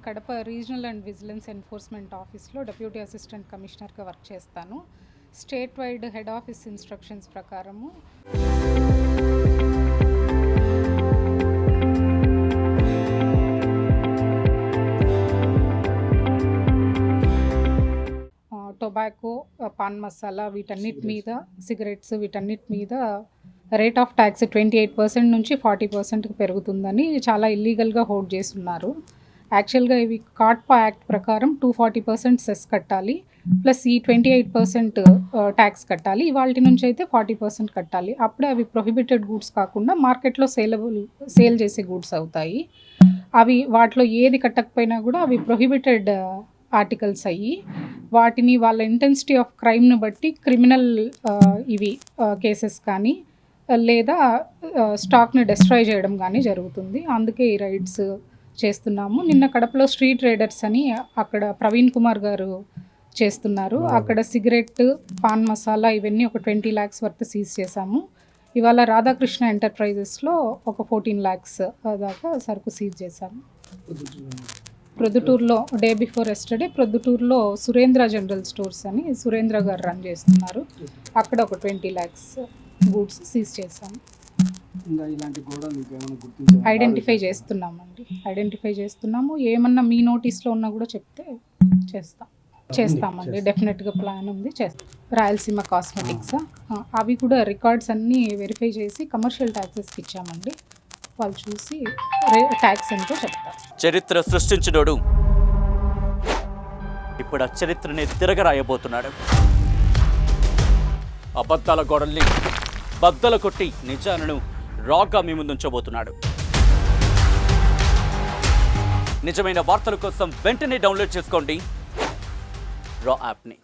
Kadapa regional and vigilance enforcement ఆఫీస్లో deputy assistant కమిషనర్గా work చేస్తాను. State wide head office instructions ప్రకారము టొబాకో, పాన్ మసాలా వీటన్నిటి మీద, సిగరెట్స్ వీటన్నిటి మీద రేట్ ఆఫ్ ట్యాక్స్ 28% నుంచి 40%కి పెరుగుతుందని చాలా ఇల్లీగల్గా హోల్డ్ చేస్తున్నారు. యాక్చువల్గా ఇవి కాట్పా యాక్ట్ ప్రకారం 240% సెస్ కట్టాలి, ప్లస్ ఈ 28% ట్యాక్స్ కట్టాలి. ఇవాళ నుంచి అయితే 40% కట్టాలి. అప్పుడే అవి ప్రొహిబిటెడ్ గూడ్స్ కాకుండా మార్కెట్లో సేల్ చేసే గూడ్స్ అవుతాయి. అవి వాటిలో ఏది కట్టకపోయినా కూడా అవి ప్రొహిబిటెడ్ ఆర్టికల్స్ అయ్యి వాటిని వాళ్ళ ఇంటెన్సిటీ ఆఫ్ క్రైమ్ను బట్టి క్రిమినల్ ఇవి కేసెస్ కానీ లేదా స్టాక్ని డిస్ట్రాయ్ చేయడం కానీ జరుగుతుంది. అందుకే ఈ రైడ్స్ చేస్తున్నాము. నిన్న కడపలో స్ట్రీట్ ట్రేడర్స్ అని అక్కడ ప్రవీణ్ కుమార్ గారు చేస్తున్నారు. అక్కడ సిగరెట్, పాన్ మసాలా ఇవన్నీ ఒక 20 lakhs వర్త్ సీజ్ చేశాము. ఇవాళ రాధాకృష్ణ ఎంటర్ప్రైజెస్లో ఒక 14 lakhs దాకా సరుకు సీజ్ చేశాము. ప్రొద్దుటూరులో డే బిఫోర్ ఎస్టర్డే ప్రొద్దుటూరులో సురేంద్ర జనరల్ స్టోర్స్ అని సురేంద్ర గారు రన్ చేస్తున్నారు. అక్కడ ఒక 20 lakhs గూడ్స్ సీజ్ చేశాము. ఐడెంటిఫై చేస్తున్నాము. ఏమన్నా మీ నోటీస్లో ఉన్నా కూడా చెప్తే చేస్తామండి. డెఫినెట్గా ప్లాన్ ఉంది, చేస్తాం. రాయలసీమ కాస్మెటిక్స్ అవి కూడా రికార్డ్స్ అన్నీ వెరిఫై చేసి కమర్షియల్ ట్యాక్సెస్కి ఇచ్చామండి. వాళ్ళు చూసి ట్యాక్స్ ఎంతో చెప్తారు. చరిత్ర సృష్టించినోడు ఇప్పుడు ఆ చరిత్రని తిరగరాయబోతున్నాడు. అబద్ధాల గోడల్ని బద్దలు కొట్టి నిజాలను రాగా మీ ముందుంచబోతున్నాడు. నిజమైన వార్తల కోసం వెంటనే డౌన్లోడ్ చేసుకోండి రా యాప్ని.